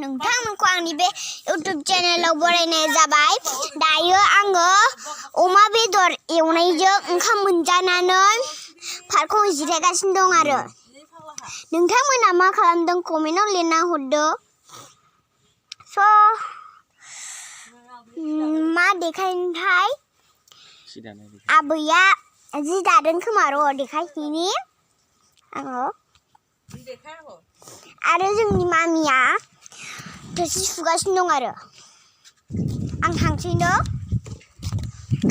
नोंथांमोनखौ आंनि बे YouTube चेनेलाव बरायनाय जाबाय। दायो आङो अमा बेदर एवनायजों ओंखाम मोनजानानै पार्कआव जिरायगासिनो दं आरो नोंथांमोना मा खालामदों कमेन्टआव लिरना हरदो। मा देखायनोथाय आबैया जि दादों खोमा र' देखायहैनि आङो आरो जोंनि मामिया थोरसि सुगासिनो दं आरो आं थांसैनो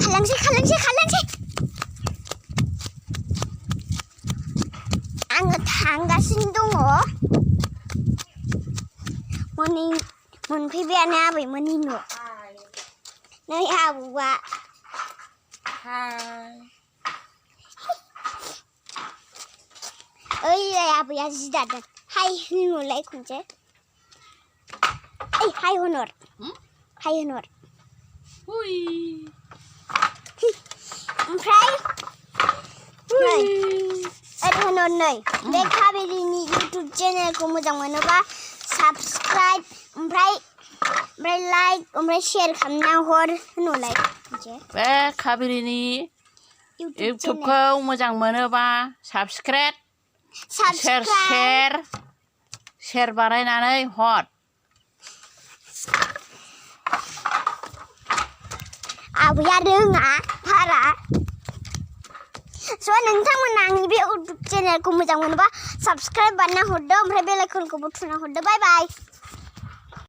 खालांसै आङो थांगासिनो दङ। मोनफैबायानो आबैमोननि न'। नै आबौआ ओइलाय आबैया जि दादों हाय होनहरलाय खनसे हाय होनहर ओमफ्राय नै बे काबेरिनि इउटुब चेनेलखौ मोजां मोनोबा साबस्क्राइब ओमफ्राय लाइक ओमफ्राय शेयार खालामना हर होनहरलाय बे काबेरिनि इउटुबखौ मोजां मोनोबा साबस्क्राइब शेयार बानायनानै हर। आबैया रोङा बारा नोंथांमोना आंनि बे इउटुब चेनेलखौ मोजां मोनोबा साबस्क्राइब बानायना हरदो ओमफ्राय बेल आइकनखौबो थुना हरदो। बाय बाय।